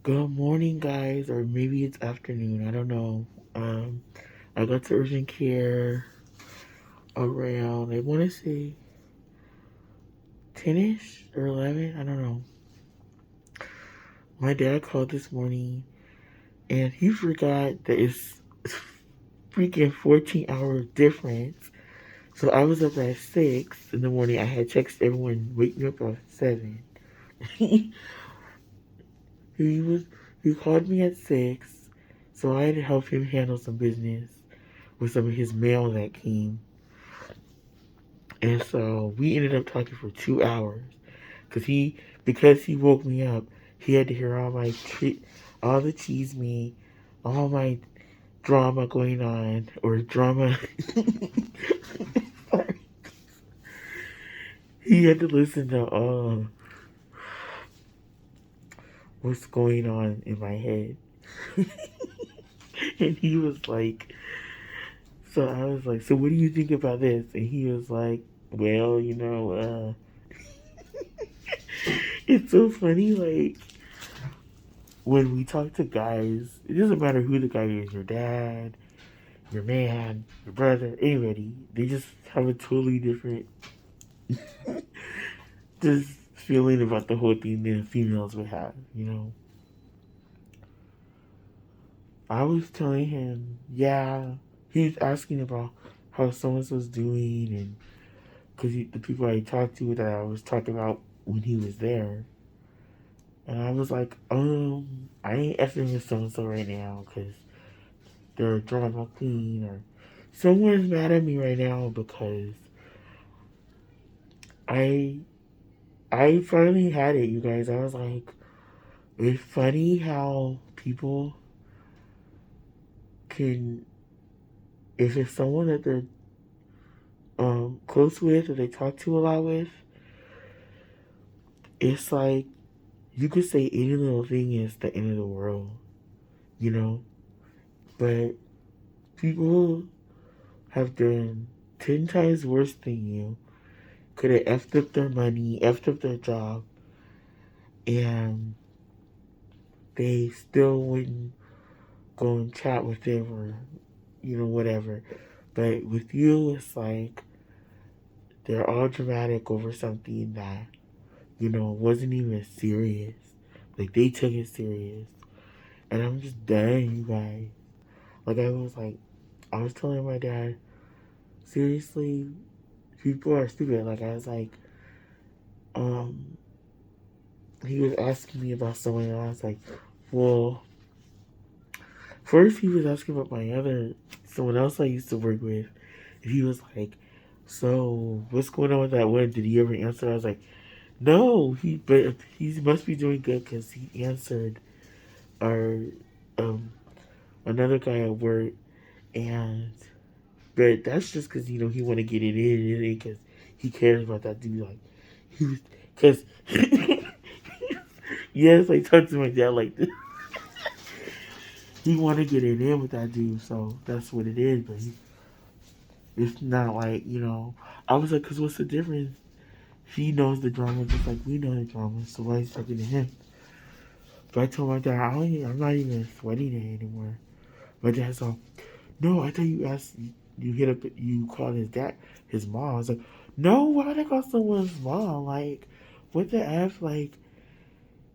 Good morning, guys, or maybe it's afternoon. I don't know. Um, I got to urgent care around, I want to say 10ish or 11. I don't know. My dad called this morning and he forgot that it's freaking 14-hour difference. So I was up at 6 in the morning. I had texted everyone, wake me up at 7. he was he called me at 6, so I had to help him handle some business with some of his mail that came. And so we ended up talking for 2 hours because he woke me up. He had to hear all the cheese me, all my drama going on or drama. Sorry. He had to listen to what's going on in my head, and he was like, so I was like, so what do you think about this? And he was like, well, it's so funny, like when we talk to guys, it doesn't matter who the guy is, your dad, your man, your brother, anybody. They just have a totally different just feeling about the whole thing than females would have. I was telling him, yeah, he was asking about how someone was doing, and because the people I talked to that I was talking about when he was there. And I was like, I ain't effing with so and so right now because they're a drama queen or someone's mad at me right now because I I finally had it, you guys. I was like, it's funny how people can, if it's someone that they're close with or they talk to a lot with, it's like you could say any little thing is the end of the world, you know. But people have done 10 times worse than you. Could have effed up their money, effed up their job, and they still wouldn't go and chat with them or whatever. But with you, it's like they're all dramatic over something that wasn't even serious. Like they took it serious, and I'm just done, you guys. Like I was telling my dad, seriously, people are stupid. Like I was like, um, he was asking me about someone, and I was like, well, first he was asking about someone else I used to work with, and he was like, so what's going on with that one? Did he ever answer? I was like, no, but he must be doing good because he answered our um another guy at work, and but that's just because he want to get it in because he cares about that dude. Like he was because yes, I talked to my dad like this. He want to get it in with that dude, so that's what it is. But it's not like I was like, because what's the difference? He knows the drama just like we know the drama, so why is he talking to him? But I told my dad, I'm not even sweating it anymore. My dad's like, no, I thought you asked, you hit up, you called his dad, his mom. I was like, no, why would I call someone's mom? Like, what the F? Like,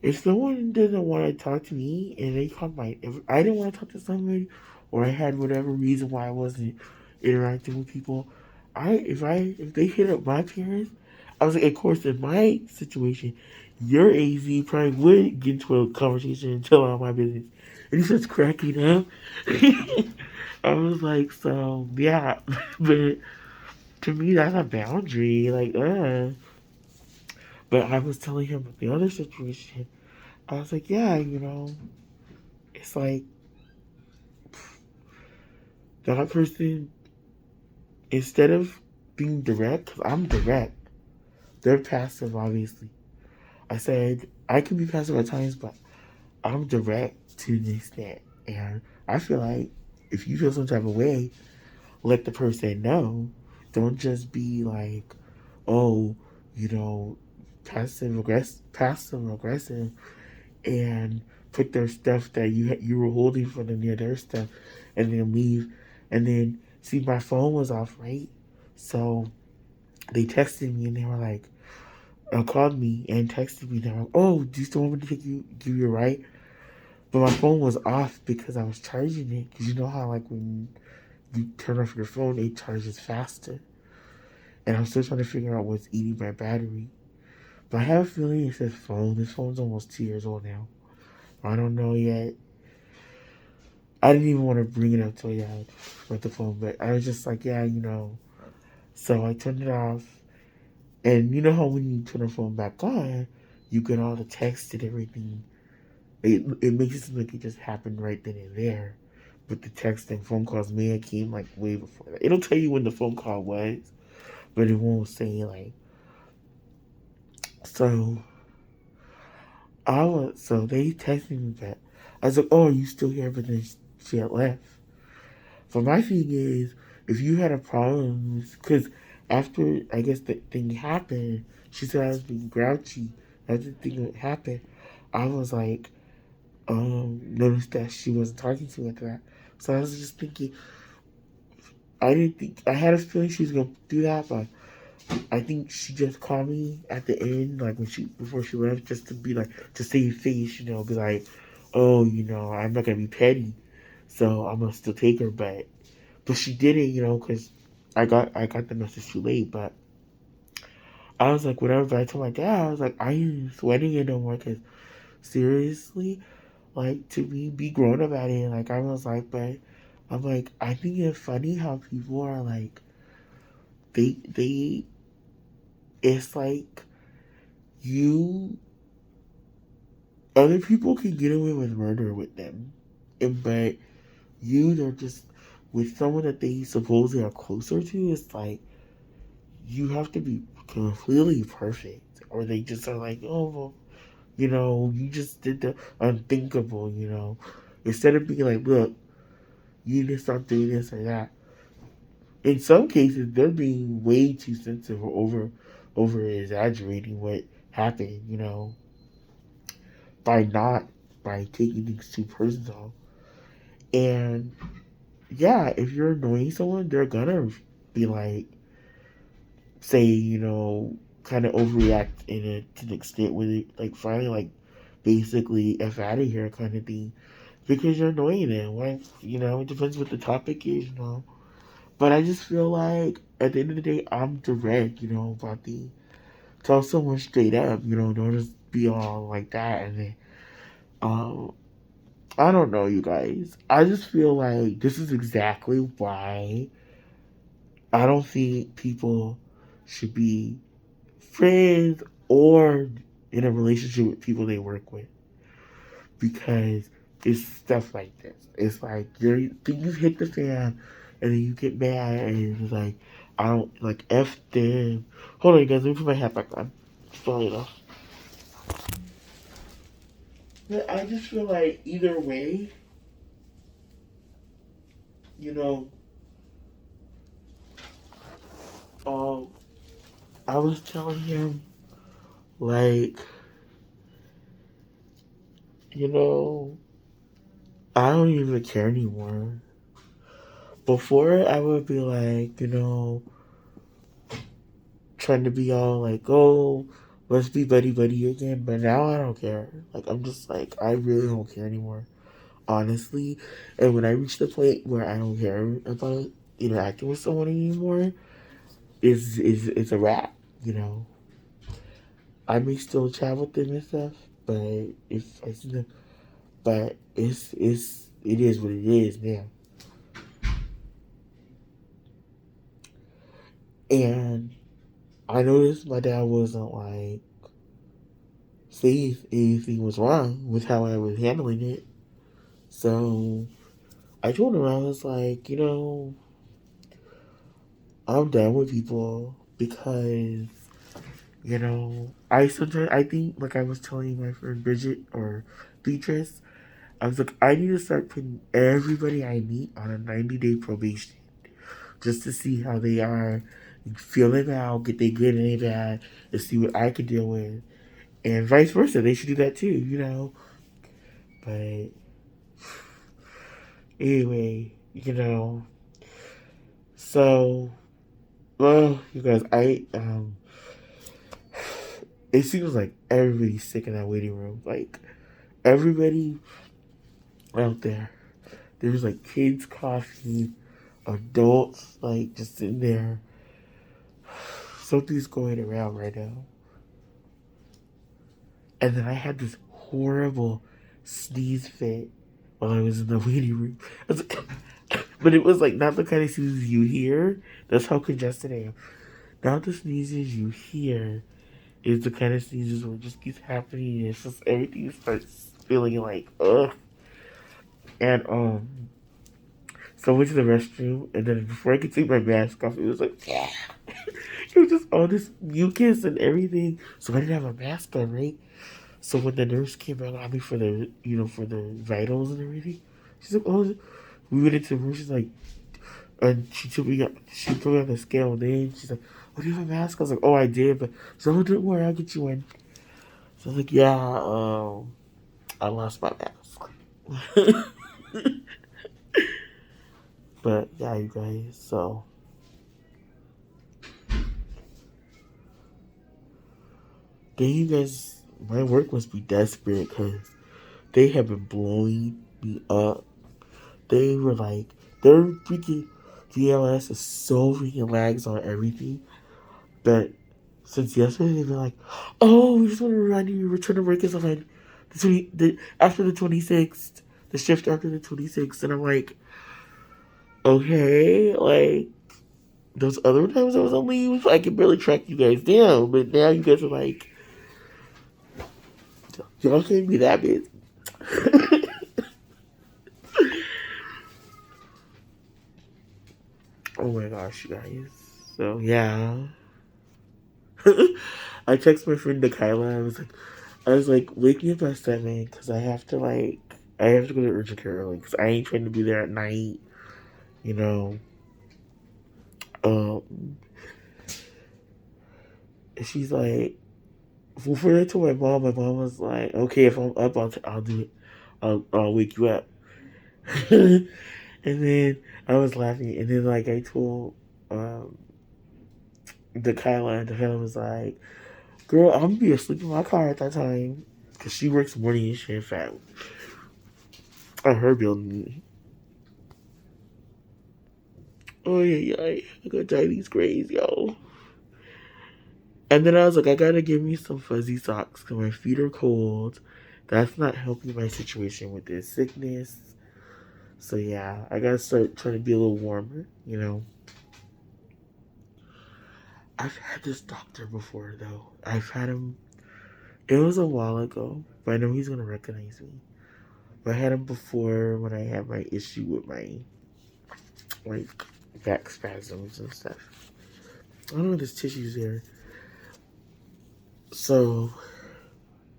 if someone doesn't want to talk to me and they call if I didn't want to talk to somebody or I had whatever reason why I wasn't interacting with people, if they hit up my parents, I was like, of course, in my situation, your AZ probably would get into a conversation and tell all my business. And he starts cracking up. I was like, so yeah, but to me that's a boundary. Like, But I was telling him about the other situation. I was like, yeah, it's like that person, instead of being direct, because I'm direct, they're passive, obviously. I said, I can be passive at times, but I'm direct to an extent. And I feel like if you feel some type of way, let the person know. Don't just be like, oh, you know, passive aggressive and put their stuff that you were holding for them near their stuff, and then leave. And then see, my phone was off, right? So they texted me and they were like, called me and texted me. They were like, "Oh, do you still want me to give you a ride?" But my phone was off because I was charging it. Because you know how like when you turn off your phone, it charges faster. And I'm still trying to figure out what's eating my battery. But I have a feeling it's this phone. This phone's almost 2 years old now. I don't know yet. I didn't even want to bring it up till yeah with the phone, but I was just like, yeah, So I turned it off, and you know how when you turn the phone back on, you get all the text and everything. It makes it seem like it just happened right then and there. But the text and phone calls may have came like way before that. It'll tell you when the phone call was, but it won't say like. So so they texted me back. I was like, "Oh, are you still here?" But then she had left. So my thing is, if you had a problem, because after I guess the thing happened, she said I was being grouchy. After the thing happened, I was like, noticed that she wasn't talking to me after that. So I was just thinking, I didn't think I had a feeling she was gonna do that, but I think she just called me at the end, like when she before she left, just to be like to save face, be like, oh, I'm not gonna be petty, so I'm gonna still take her, but she didn't, because I got the message too late. But I was like, whatever. But I told my dad, I was like, I ain't sweating it no more. Because seriously, like to me, be grown about it. Like I was like, but I'm like, I think it's funny how people are like, they, it's like you, other people can get away with murder with them, but they're just with someone that they supposedly are closer to. It's like you have to be completely perfect, or they just are like, oh, well, you just did the unthinkable, instead of being like, look, you need to stop doing this or that. In some cases, they're being way too sensitive or over exaggerating what happened, by not by taking things too personal. And yeah, if you're annoying someone, they're gonna be like, say, kind of overreact to an extent where they like finally like basically f out of here kind of thing because you're annoying them. Like, it depends what the topic is, But I just feel like at the end of the day, I'm direct, about the tell someone straight up, don't just be all like that and then um I don't know, you guys. I just feel like this is exactly why I don't think people should be friends or in a relationship with people they work with because it's stuff like this. It's like things hit the fan and then you get mad and it's like I don't like F them. Hold on, you guys. Let me put my hat back on. Sorry though. But I just feel like either way, you know, um, I was telling him like, you know, I don't even care anymore. Before I would be like, trying to be all like, oh, let's be buddy buddy again. But now I don't care. Like I'm just like I really don't care anymore, honestly. And when I reach the point where I don't care about interacting with someone anymore, is it's a wrap. I may still chat with them and stuff, but if I see them, but it is what it is now. And I noticed my dad wasn't like see if anything was wrong with how I was handling it. So I told him I was like, I'm done with people because I sometimes I think like I was telling my friend Bridget or Beatrice, I was like I need to start putting everybody I meet on a 90-day probation just to see how they are, feel them out, get they good and they bad, and see what I can deal with, and vice versa. They should do that too. But anyway, so well, you guys, it seems like everybody's sick in that waiting room. Like everybody out there. There's like kids coughing, adults like just sitting there. Something's going around right now. And then I had this horrible sneeze fit while I was in the waiting room. But it was like not the kind of sneezes you hear. That's how congested I am. Not the sneezes you hear is the kind of sneezes where it just keeps happening. It's just everything starts feeling like ugh. And so I went to the restroom, and then before I could take my mask off, it was like it was just all this mucus and everything. So I didn't have a mask on, right? So when the nurse came out on me for the for the vitals and everything, she's like, "Oh," we went into the room. She's like, and she put me on the scale. And then she's like, "Oh, do you have a mask?" I was like, "Oh, I did," but she's like, "Oh, don't worry, I'll get you one." So I was like, "Yeah, I lost my mask." But yeah, you guys. So then you guys, my work must be desperate because they have been blowing me up. They were like, their freaking DLS is so freaking lags on everything. But since yesterday, they've been like, oh, we just want to remind you, your return to work is on after the 26th, the shift after the 26th. And I'm like, okay, like, those other times I was on leave, I could barely track you guys down. But now you guys are like, y'all can't be that busy. Oh my gosh, you guys. So, yeah. I text my friend Kyla. I was like, wake me up at 7 because I have to go to urgent care early because I ain't trying to be there at night. You know, um, and she's like, for that to my mom. My mom was like, okay, if I'm up, I'll do it. I'll wake you up. And then I was laughing, and then like I told um the Kyla was like, girl, I'm gonna be asleep in my car at that time because she works morning shift at her building. Oh yeah, yeah, I got Chinese grades, yo. And then I was like, I gotta give me some fuzzy socks because my feet are cold. That's not helping my situation with this sickness. So yeah, I gotta start trying to be a little warmer. I've had this doctor before though. I've had him. It was a while ago, but I know he's gonna recognize me. But I had him before when I had my issue with my like back spasms and stuff. I don't know. There's tissues there. So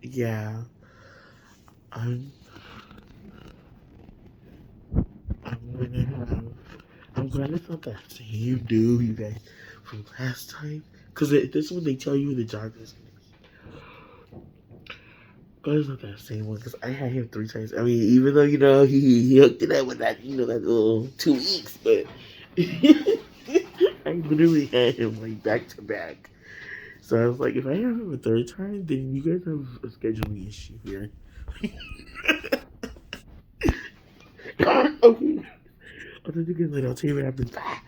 yeah, I'm I'm gonna have. I'm glad it's not that same dude you guys from last time. Because this one they tell you the job is gonna be. Glad it's not that same one because I had him 3 times. I mean, even though he hooked it up with that that little 2 weeks, but I literally had him like back to back. So I was like, if I have him a third time, then you guys have a scheduling issue here. Okay. I'll talk to you guys later. I'll tell you what happens. Bye.